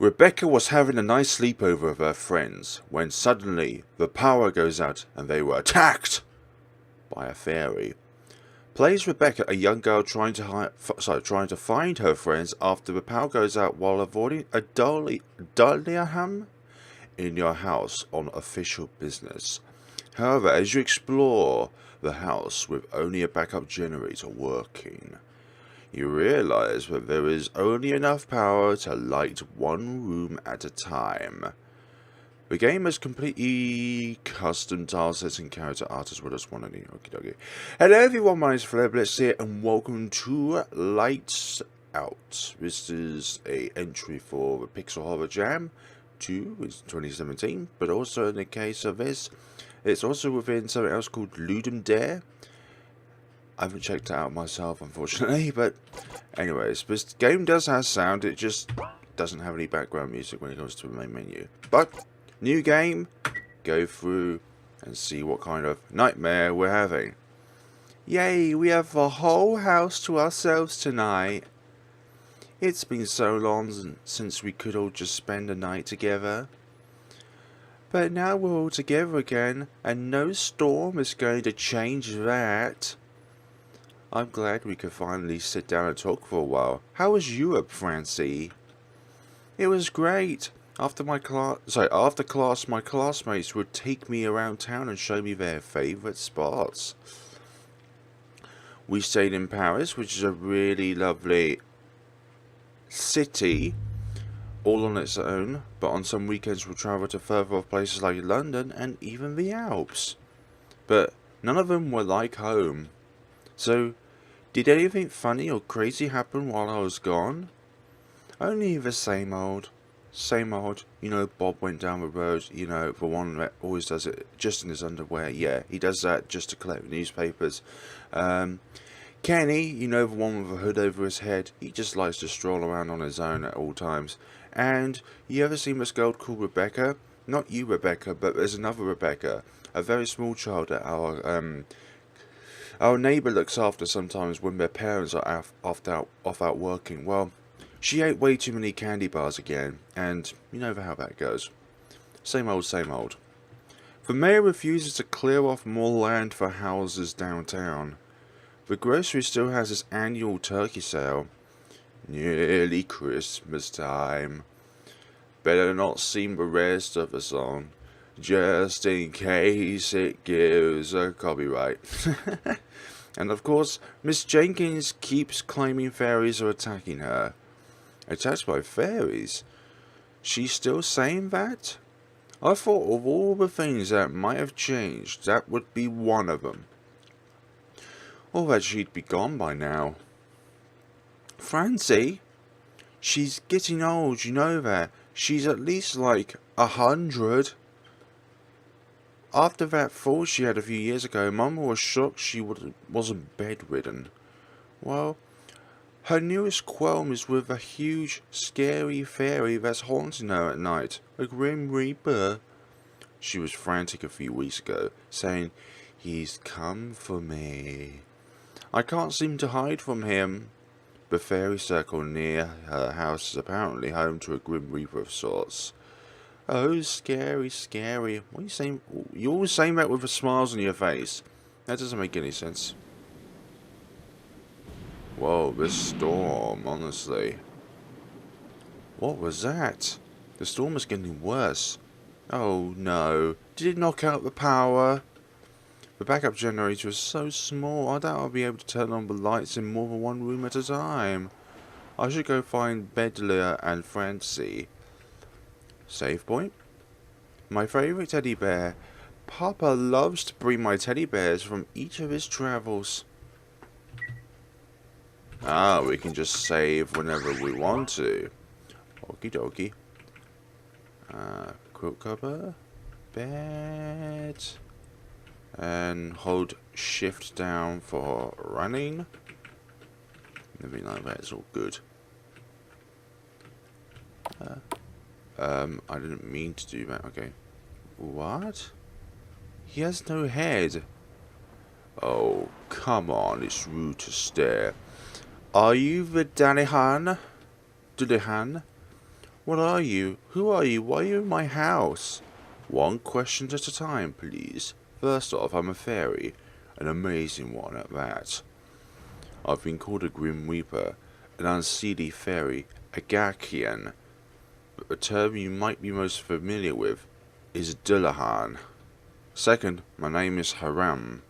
Rebecca was having a nice sleepover with her friends when suddenly the power goes out and they were attacked by a fairy. Plays Rebecca, a young girl trying to find her friends after the power goes out while avoiding a Dullahan in your house on official business. However, as you explore the house with only a backup generator working, you realize that there is only enough power to light one room at a time. The game has completely custom tilesets and character art as well as one any. Okie dokie. Hello everyone, my name is FlareBlitzed here and welcome to Lights Out. This is a entry for the Pixel Horror Jam 2 in 2017, but also in the case of this, it's also within something else called Ludum Dare. I haven't checked it out myself, unfortunately, but anyways, this game does have sound, it just doesn't have any background music when it comes to the main menu. But, new game, go through and see what kind of nightmare we're having. Yay, we have the whole house to ourselves tonight. It's been so long since we could all just spend a night together. But now we're all together again, and no storm is going to change that. I'm glad we could finally sit down and talk for a while. How was Europe, Francie? It was great. After class, my classmates would take me around town and show me their favourite spots. We stayed in Paris, which is a really lovely city, all on its own, but on some weekends we'll travel to further off places like London and even the Alps. But none of them were like home. So, did anything funny or crazy happen while I was gone? Only the same old. Same old. You know, Bob went down the road, you know, the one that always does it just in his underwear. Yeah, he does that just to collect newspapers. Kenny, you know, the one with a hood over his head, he just likes to stroll around on his own at all times. And you ever seen this girl called Rebecca? Not you, Rebecca, but there's another Rebecca. A very small child that our neighbour looks after sometimes when their parents are off out working. Well, she ate way too many candy bars again, and you know how that goes. Same old, same old. The mayor refuses to clear off more land for houses downtown. The grocery still has its annual turkey sale. Nearly Christmas time. Better not sing the rest of the song, just in case it gives a copyright. And of course, Miss Jenkins keeps claiming fairies are attacking her. Attacked by fairies? She's still saying that? I thought of all the things that might have changed, that would be one of them. Or that she'd be gone by now. Francie? She's getting old, you know that. She's at least like 100. After that fall she had a few years ago, Mum was shocked she wasn't bedridden. Well, her newest qualm is with a huge, scary fairy that's haunting her at night. A Grim Reaper. She was frantic a few weeks ago, saying, "He's come for me. I can't seem to hide from him." The fairy circle near her house is apparently home to a Grim Reaper of sorts. Oh, scary, scary. What are you saying? You're always saying that with the smiles on your face. That doesn't make any sense. Whoa, this storm, honestly. What was that? The storm is getting worse. Oh no. Did it knock out the power? The backup generator is so small, I doubt I'll be able to turn on the lights in more than one room at a time. I should go find Bedlia and Francie. Save point? My favourite teddy bear. Papa loves to bring my teddy bears from each of his travels. Ah, we can just save whenever we want to. Okie dokie. Quilt cover. Bed. And hold shift down for running. Everything like that is all good. I didn't mean to do that. Okay. What? He has no head. Oh, come on. It's rude to stare. Are you the Dullahan? What are you? Who are you? Why are you in my house? One question at a time, please. First off, I'm a fairy. An amazing one at that. I've been called a Grim Reaper, an unseelie fairy, a Gakian, but the term you might be most familiar with is Dullahan. Second, my name is Haram.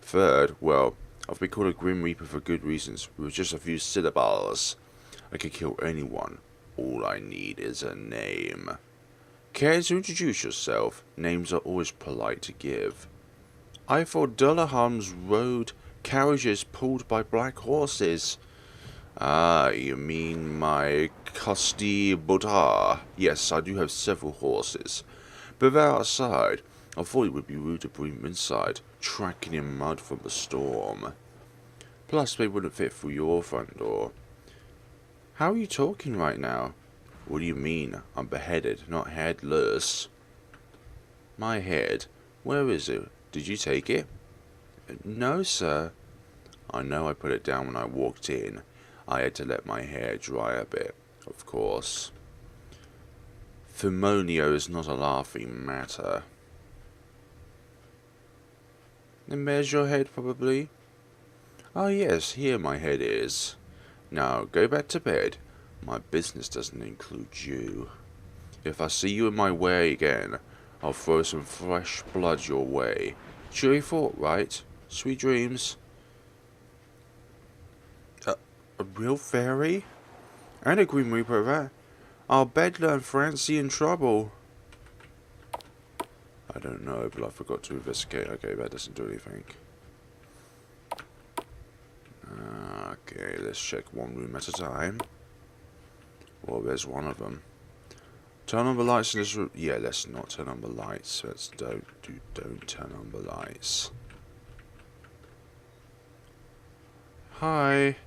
Third, well, I've been called a Grim Reaper for good reasons, with just a few syllables. I can kill anyone. All I need is a name. Care to introduce yourself? Names are always polite to give. I thought Dullahan's rode carriages pulled by black horses. Ah, you mean my custy Buddha? Yes, I do have several horses. But they're outside. I thought it would be rude to bring them inside, tracking in mud from the storm. Plus, they wouldn't fit through your front door. How are you talking right now? What do you mean? I'm beheaded, not headless. My head? Where is it? Did you take it? No, sir. I know I put it down when I walked in. I had to let my hair dry a bit, of course. Thermonio is not a laughing matter. And there's your head, probably? Oh yes, here my head is. Now, go back to bed. My business doesn't include you. If I see you in my way again, I'll throw some fresh blood your way. Cheery thought, right? Sweet dreams. A real fairy? And a Grim Reaper, that? I'll bet learn Francie in trouble. I don't know, but I forgot to investigate. Okay, that doesn't do anything. Okay, let's check one room at a time. Well, there's one of them. Turn on the lights in this room. Yeah, let's not turn on the lights. Let's don't turn on the lights. Hi.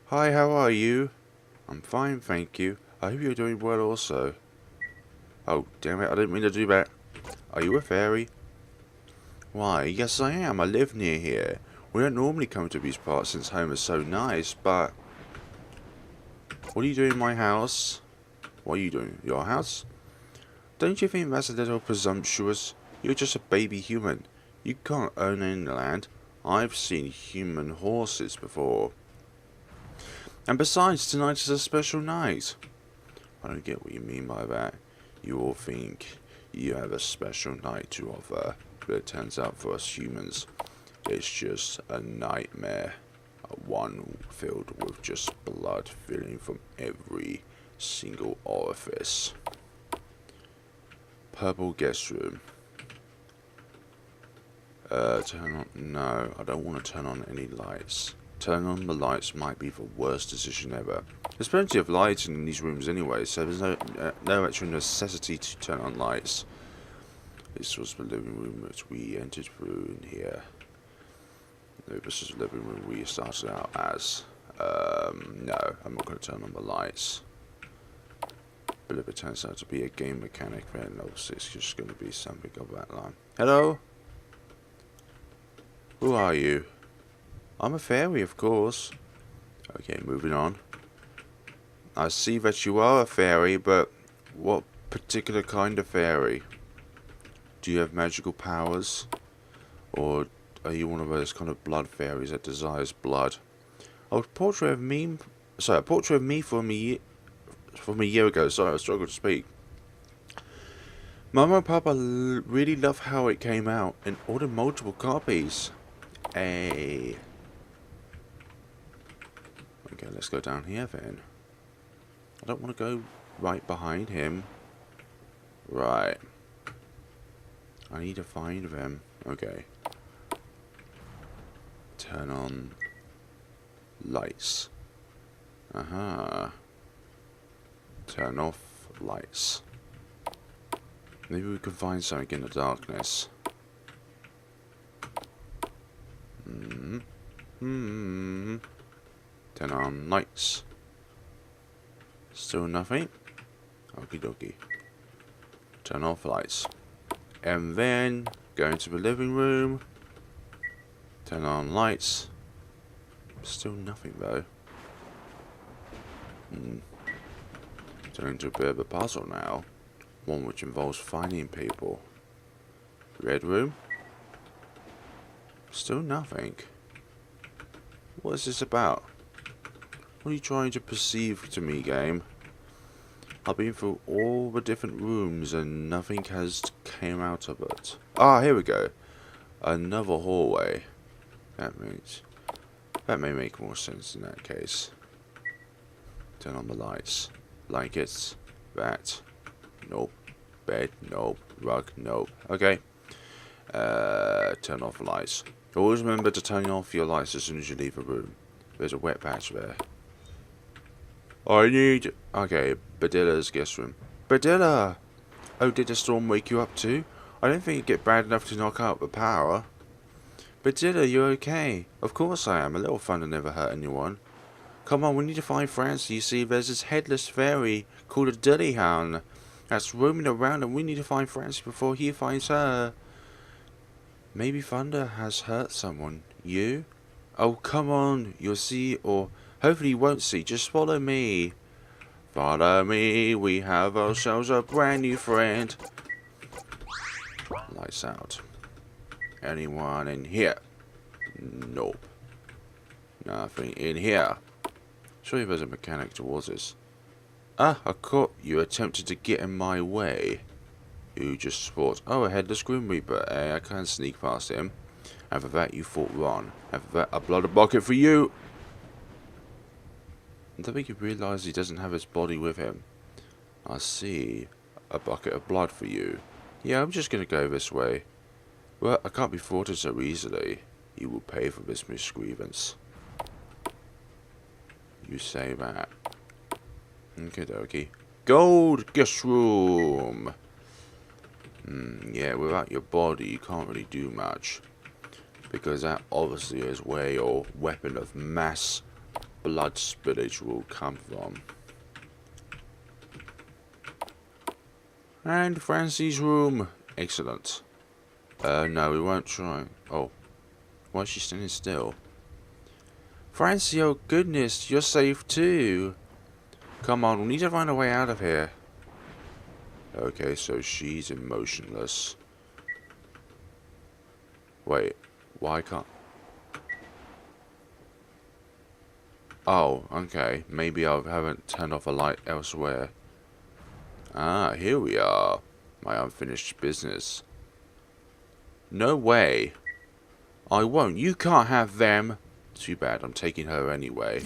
Hi, how are you? I'm fine, thank you. I hope you're doing well also. Oh, damn it, I didn't mean to do that. Are you a fairy? Why, yes I am. I live near here. We don't normally come to these parts since home is so nice, but... What are you doing in my house? What are you doing? Your house? Don't you think that's a little presumptuous? You're just a baby human. You can't own any land. I've seen human horses before. And besides, tonight is a special night. I don't get what you mean by that. You all think you have a special night to offer, but it turns out for us humans, it's just a nightmare. One filled with just blood filling from every single orifice. Purple guest room. Turn on... No, I don't want to turn on any lights. Turning on the lights might be the worst decision ever. There's plenty of lighting in these rooms anyway, so there's no actual necessity to turn on lights. This was the living room that we entered through in here. No, this is the living room we started out as. No, I'm not going to turn on the lights. But if it turns out to be a game mechanic, then obviously it's just going to be something of that line. Hello? Who are you? I'm a fairy, of course. Okay, moving on. I see that you are a fairy, but what particular kind of fairy? Do you have magical powers? Or are you one of those kind of blood fairies that desires blood? A portrait of me from a year ago. Sorry, I struggled to speak. Mama and Papa really love how it came out and ordered multiple copies. Hey. Okay, let's go down here then. I don't want to go right behind him. Right. I need to find them. Okay. Turn on lights. Aha. Turn off lights. Maybe we can find something in the darkness. Turn on lights. Still nothing. Okie dokie. Turn off lights. And then go into the living room. Turn on lights. Still nothing though. Turning into a bit of a puzzle now. One which involves finding people. Red room? Still nothing. What is this about? What are you trying to perceive to me, game? I've been through all the different rooms and nothing has came out of it. Ah, here we go. Another hallway. That may make more sense in that case. Turn on the lights. Blankets. That. Nope. Bed. Nope. Rug. Nope. Okay. Turn off the lights. Always remember to turn off your lights as soon as you leave a room. There's a wet patch there. Okay, Badilla's guest room. Badilla! Oh, did the storm wake you up too? I don't think it'd get bad enough to knock out the power. Badilla, you okay? Of course I am. A little fun to never hurt anyone. Come on, we need to find Francie. You see, there's this headless fairy called a Dullahan that's roaming around, and we need to find Francie before he finds her. Maybe Thunder has hurt someone. You? Oh, come on. You'll see, or hopefully you won't see. Just follow me. Follow me. We have ourselves a brand new friend. Lights out. Anyone in here? Nope. Nothing in here. Surely there's a mechanic towards us. Ah, I caught you attempted to get in my way. You just thought, oh, a headless Grim Reaper. I can't sneak past him. And for that, you fought Ron. And for that, a blood bucket for you. I don't think you realise he doesn't have his body with him. I see. A bucket of blood for you. Yeah, I'm just going to go this way. Well, I can't be thwarted so easily. You will pay for this miscreants. You say that. Okie dokie. Gold guest room! Yeah, without your body, you can't really do much. Because that obviously is where your weapon of mass blood spillage will come from. And Francie's room. Excellent. No, we won't try. Oh. Why is she standing still? Francie, oh goodness, you're safe too. Come on, we need to find a way out of here. Okay, so she's emotionless. Wait, why can't... Oh, okay. Maybe I haven't turned off a light elsewhere. Ah, here we are. My unfinished business. No way. I won't. You can't have them. Too bad, I'm taking her anyway.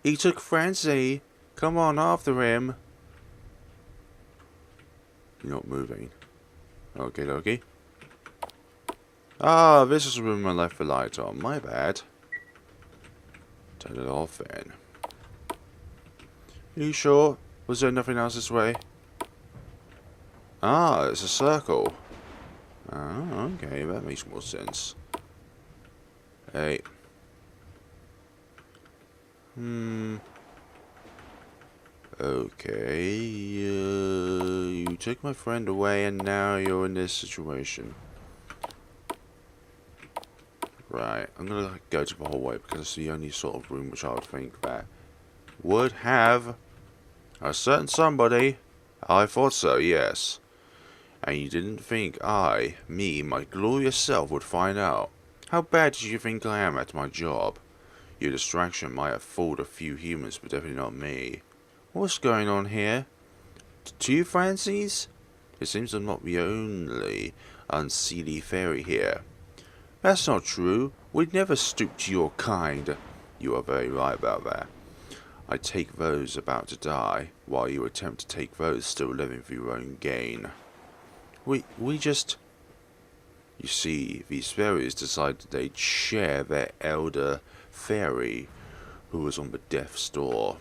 He took Francie. Come on, after him. You're not moving. Okay, dokie. Ah, this is the room I left the light on. My bad. Turn it off then. Are you sure? Was there nothing else this way? Ah, it's a circle. Ah, okay, that makes more sense. Hey. Okay, you took my friend away and now you're in this situation. Right, I'm gonna go to the hallway because it's the only sort of room which I would think that would have a certain somebody. I thought so, yes. And you didn't think me, my glorious self, would find out. How bad did you think I am at my job? Your distraction might have fooled a few humans, but definitely not me. What's going on here? Two Francies? It seems I'm not the only unseelie fairy here. That's not true. We'd never stoop to your kind. You are very right about that. I take those about to die, while you attempt to take those still living for your own gain. We just... You see, these fairies decided they'd share their elder fairy, who was on the death's door.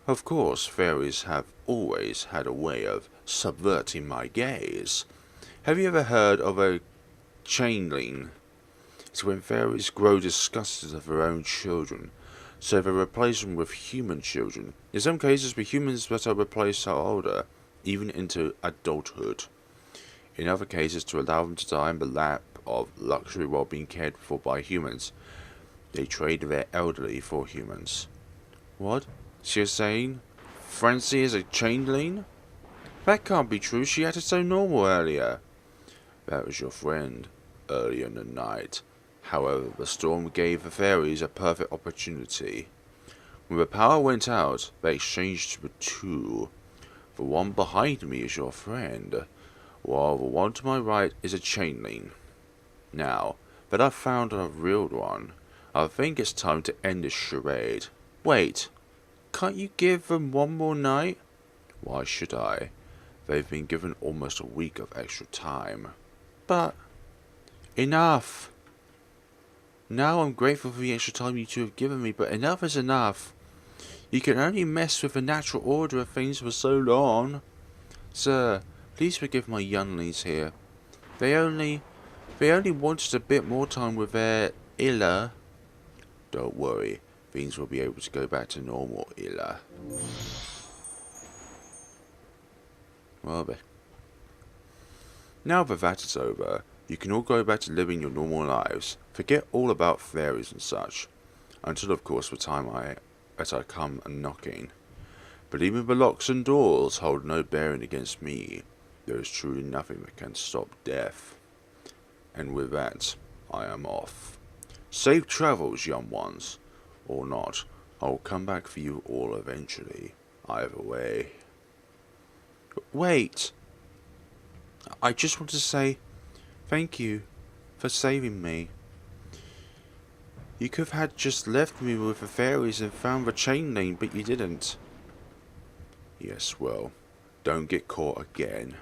Of course, fairies have always had a way of subverting my gaze. Have you ever heard of a changeling? It's when fairies grow disgusted of their own children, so they replace them with human children. In some cases, the humans that are replaced are older, even into adulthood. In other cases, to allow them to die in the lap of luxury while being cared for by humans, they trade their elderly for humans. What? So you're saying Francie is a changeling? That can't be true. She acted so normal earlier. That was your friend earlier in the night. However, the storm gave the fairies a perfect opportunity. When the power went out, they exchanged the two. The one behind me is your friend, while the one to my right is a changeling. Now that I've found a real one, I think it's time to end this charade. Wait, can't you give them one more night? Why should I? They've been given almost a week of extra time. But enough! Now I'm grateful for the extra time you two have given me, but enough is enough. You can only mess with the natural order of things for so long. Sir, please forgive my younglings here. They only wanted a bit more time with their Illa. Don't worry, things will be able to go back to normal, Illa. Well, now that is over, you can all go back to living your normal lives. Forget all about fairies and such. Until, of course, the time as I come knocking. But even the locks and doors hold no bearing against me. There is truly nothing that can stop death. And with that, I am off. Safe travels, young ones. Or not, I will come back for you all eventually. Either way. Wait! I just want to say thank you for saving me. You could have had just left me with the fairies and found the changeling, but you didn't. Yes, well, don't get caught again.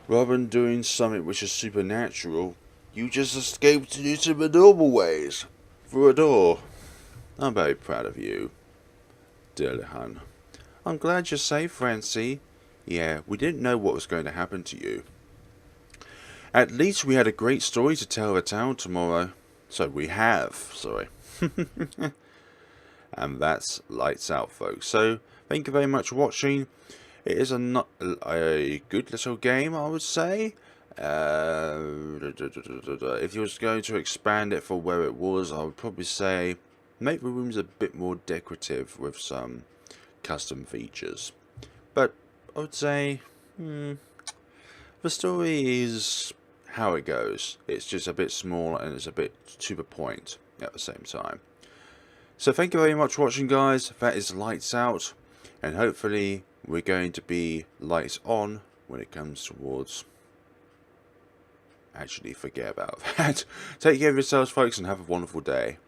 Rather than doing something which is supernatural, you just escaped into the normal ways, through a door. I'm very proud of you, Dullahan. I'm glad you're safe, Francie. Yeah, we didn't know what was going to happen to you. At least we had a great story to tell the town tomorrow. So we have, sorry. And that's lights out, folks. So, thank you very much for watching. It is a good little game, I would say. If you was going to expand it for where it was, I would probably say make the rooms a bit more decorative with some custom features. But I would say the story is how it goes. It's just a bit small and it's a bit to the point at the same time. So thank you very much for watching, guys. That is lights out, and hopefully we're going to be lights on when it comes towards... Actually, forget about that. Take care of yourselves, folks, and have a wonderful day.